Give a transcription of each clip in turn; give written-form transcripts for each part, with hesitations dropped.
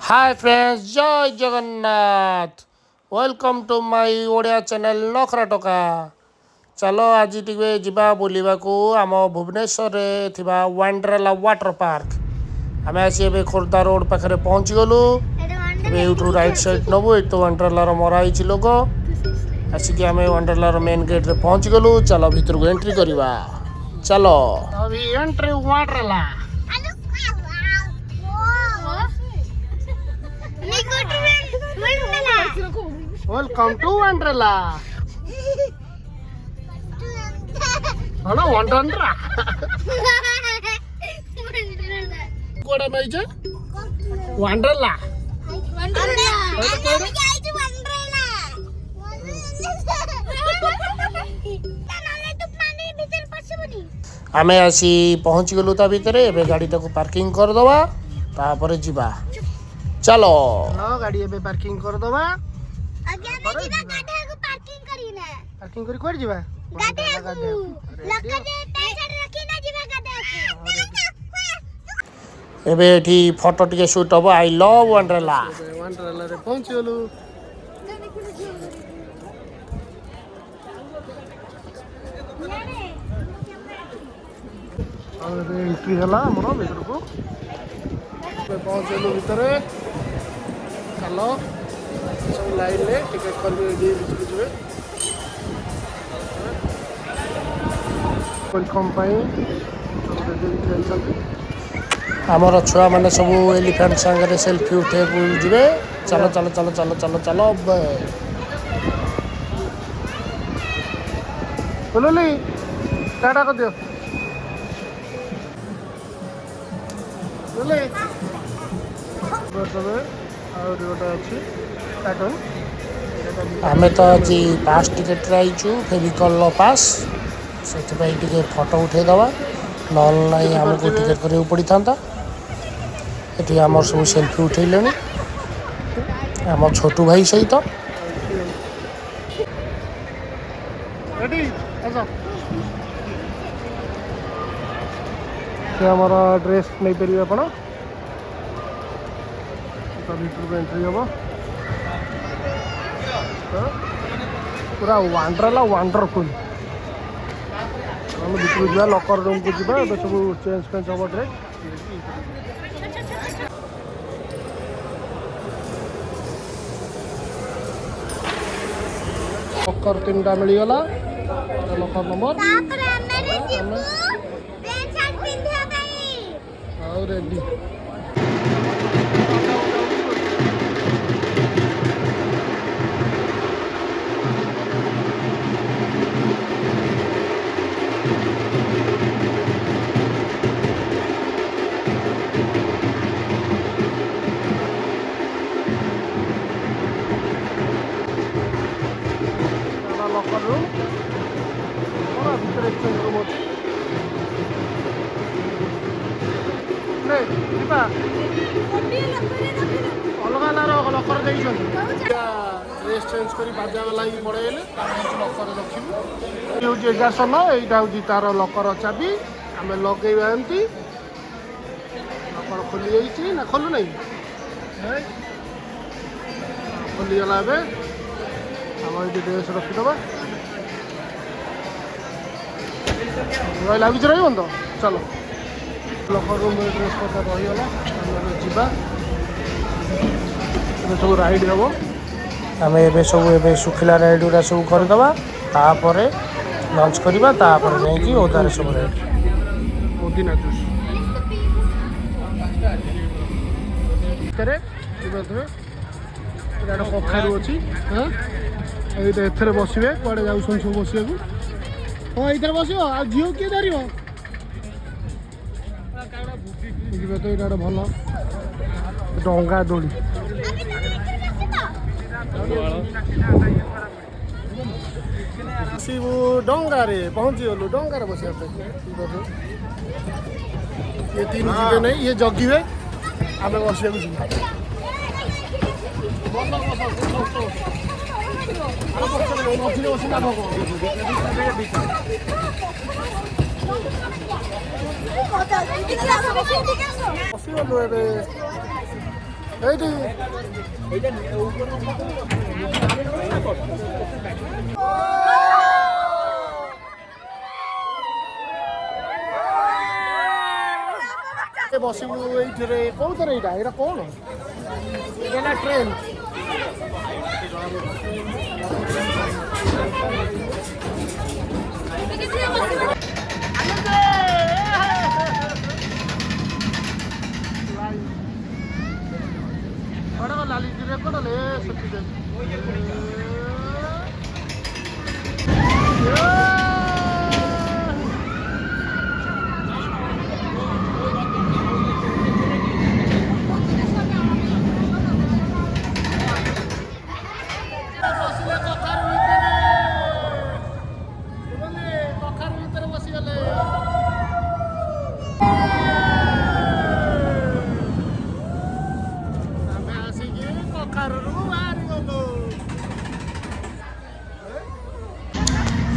हाय friends जय Jagannath welcome to my Odia channel नखरा टका चलो आज टिके जिबा बुलिबाकू आम भुवनेश्वर रे थिबा वंडरला वाटर पार्क आम आसी एबे खोर्धा रोड पाखरे पहुँची गलु एबे एठू राइट साइड नबु ए तो वंडरला मरा हिची लोगो आसिक आम वंडरला मेन गेट रे पहुँची गलु चलो भीतर को एंट्री करवा चलो अभी entry Wonderla welcome to Wonderla hello Wonderla कोडा माइजे वंडरला आमे आसी पहुँच गलु ता भीतर एबे गाड़ी टाको पार्किंग कर दवा तापर जिबा चलो गाड़ी एबे पार्किंग कर दवा पार्किंग करी कोड जिबा एबे एठी फोटो टिके शूट हबो आई लव वंडरला वंडरला रे पहुंच गलु और एंट्री हला हमरो भीतर को पहुंच गलु भीतर चलो सब लाइन ले टिकट कर रेडी बिचबे वेलकम पाई आमर छुआ मैंने सब एलिफेंट संगे सेल्फी उठे बुझे चलो चलो चलो चलो चलो चलो बोलो टाटा कर दियो आमे तो आज पास टिकेट आईचु फेविकल पास से टे फोटो उठे दवा ना आमको टिकेट करा पड़ी था ये आम सब सेल्फी उठेले आम छोटू भाई सहित आमर ड्रेस नहीं पारे आप भर एंट्री हम पूरा वंडरला वंडरफुल हम भर जा लकर रूम को जा सब चेंज फेंज हम ड्रेस लकर 3टा मिलगला लकर नंबर रेडी लकर रूम भर एक्सचेंज रूम अच्छी अलग अलग लकर ड्रेस चेंज कर बाजा लगे पड़े लकर रखी हूँ 1100 यहाँ हूँ तार लकर चाबी आम लगे एमती लकर खोली जाइए ना खोलु ना खोलीगला आम ये ड्रेस रखीदे लगे रही तो चलो लकर रूम ड्रेस पता रहीगला जा सब राइड हम आम ए सब सुखिला राइड गुरा सब करदे तापर लंच करवा नहीं ओदार सब राइड पुदीना जूस कखारू अच्छी हाँ ये बसवे कड़े जाऊँ सब बसा हाँ ये बस झील किए धर तो ये भल डंगा दोड़ी डंगारे पहुँची गलु डंगार बस ये 3 जीवे नहीं ये जगिवे आम बस बसगलु ଏଇଠି ବସିବୁ ଏଇଥିରେ କୋଉଥିରେ ଏଇଟା କଣ ଏଇଟା ନା ଟ୍ରେନ୍ लाली ରେକର୍ଡ ହେଲେ ସେଥିପାଇଁ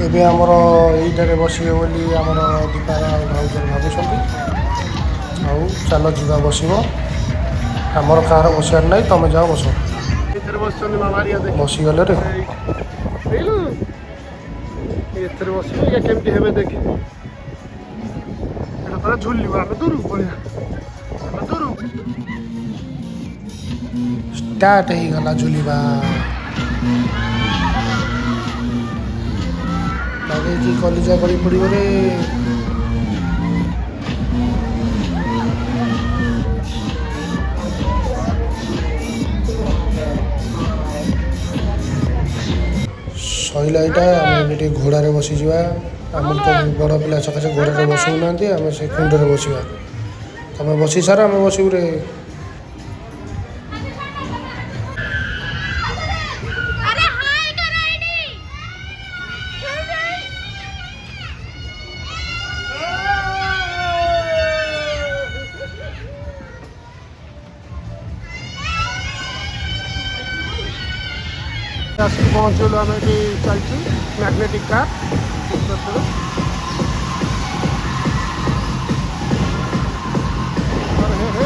ଏବେ ଆମର ଏଇଟାରେ ବସିବେ ବୋଲି ଆମର ଦୀପାର ଆଉ ଭାଉଜ ଭାବୁଛନ୍ତି ଆଉ ଚାଲ ଯିବା ବସିବ ଆମର କାହାର ବସିବାର ନାହିଁ ତମେ ଯାଅ ବସ ଏଥିରେ ବସିଛନ୍ତି ବସିଗଲେ ରେ ଏଥିରେ ବସିବେ ଇଏ କେମିତି ହେବେ ଦେଖି ଏଟା ପୁରା ଝୁଲିବ ଆମେ ଦୂରକୁ ପଳେଇବା ଆମେ ଦୂରକୁ ଷ୍ଟାର୍ଟ ହେଇଗଲା ଝୁଲିବା ଲଗେଇକି କଲିଜା ଗଳି ପଡ଼ିବ ରେ ସଇଲା ଏଇଟା ଆମେ ଏବେ ଟିକେ ଘୋଡ଼ାରେ ବସିଯିବା ଆମର ତ ବଡ଼ ପିଲା ସକାଶେ ଘୋଡ଼ାରେ ବସଉନାହାନ୍ତି ଆମେ ସେ କୁଣ୍ଡରେ ବସିବା ତମେ ବସି ସାର ଆମେ ବସିବୁ ରେ ଆସିକି ପହଞ୍ଚିଗଲୁ ଆମେ ଏଠି ଚାଲିଛି ମ୍ୟାଗ୍ନେଟିକ୍ କାର୍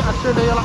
ଆକ୍ସିଡେଣ୍ଟ ହେଇଗଲା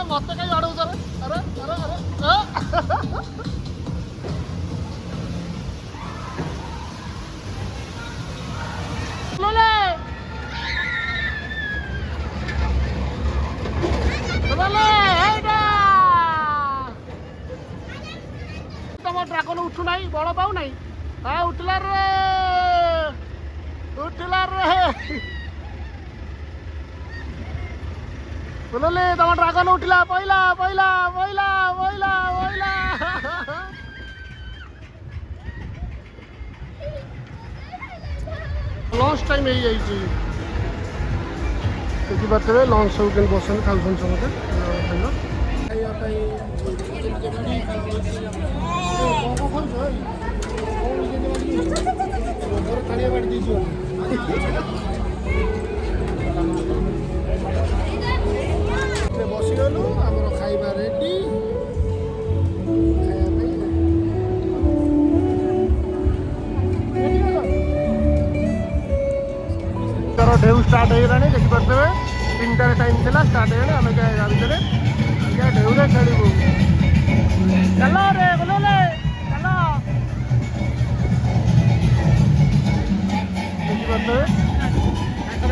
मत कहीं अड़ौ अरे अरे अरे तुम ड्रागन उठू ना बल पाऊ ना हाँ उठला रे बोले तुम ड्रागन उठला पहिला पहिला पहिला पहिला पहिला लंच टाइम हो जाइए देखिपे लंच सब के बसन खाऊन समझे बसीगलु आमर खाइबा रेडी ढेउ स्टार्ट हो गलानी देखिपे 3टार टाइम था स्टार्ट हो आम भितर ढेउरे खेलू चल रे बोले चल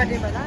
देखिपे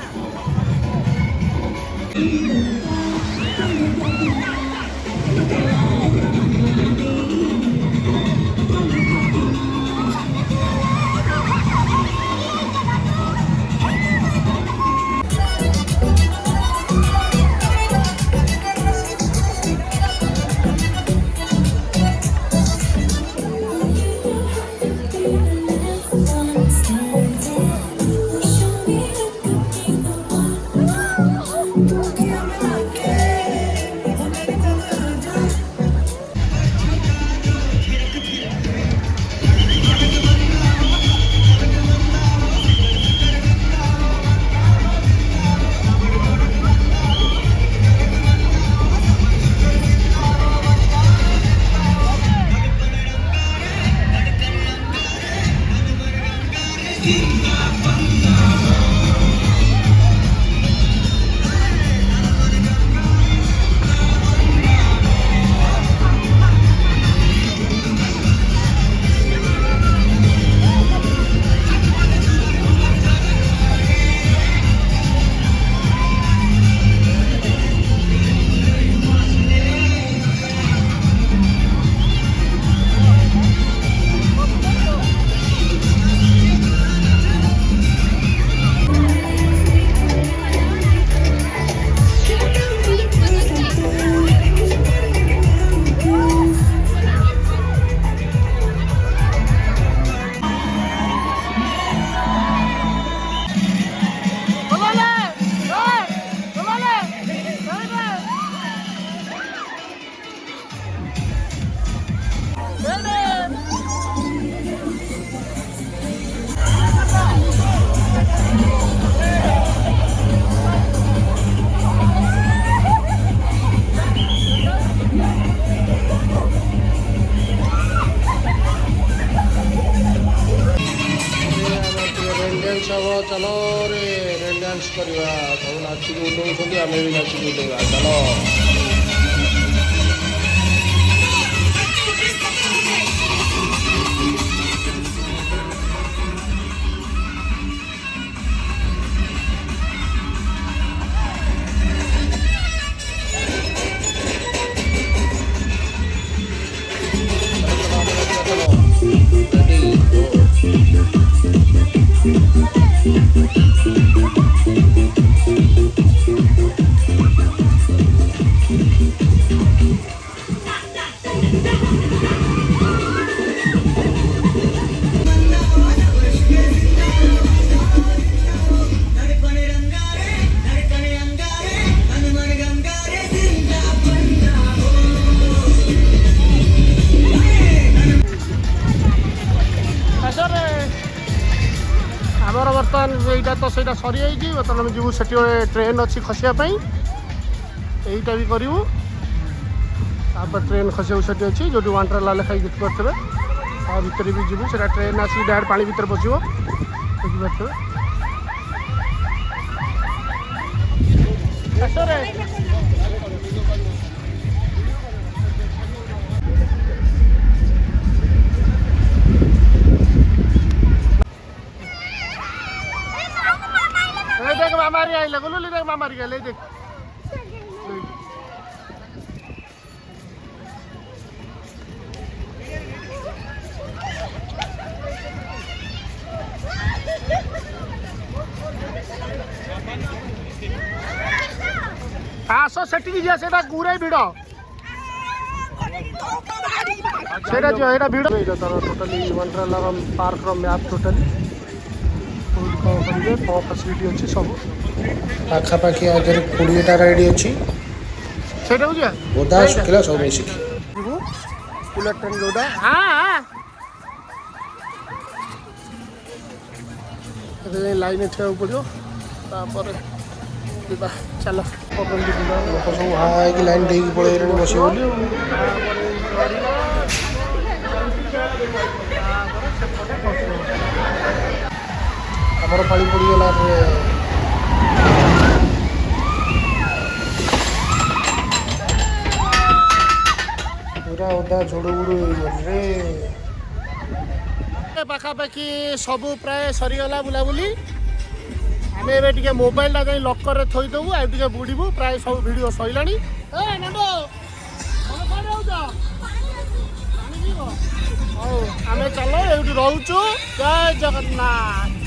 चलो रे रेन डांस करवा सब नाचिक उठौं आम भी नाचिक उठेगा चलो आमर बर्तमान यहाँ तो सहीटा सरी जाइए बर्तमान आम जीव से ट्रेन अच्छी खसापी यहीटा भी करूँ ट्रेन खसा से अच्छी जो वांडरला लेखाई देखिपे भितर भी जीवु से ट्रेन आसिक डायरेक्ट पानी भितर पशो देखिपे देख मामारी आइले गुलुली देख मामारी गए देख आस से गुराई भिड़ से भिड़ तार totally Wonderla park map totally करेंगे कौन फैसिलिटी अच्छी सब पाखापाखि आगे 20टा राइड अच्छी बोधा शुखला सब मिसिक बुलेट ट्रेन जोटा हाँ लाइन ठेक पड़ो चल लोक सब हाई लाइन दे पड़े बस आमर पानी पड़गला पूरा ओदा झुड़ुगुड़ पाखापाखि सब प्राय सरीगला बुलाबुली आम ए मोबाइलटा जाई लकर थईदेबू आगे बुड़बू प्राय सब भिड सैला आम चलो ये रोचु जय जगन्नाथ।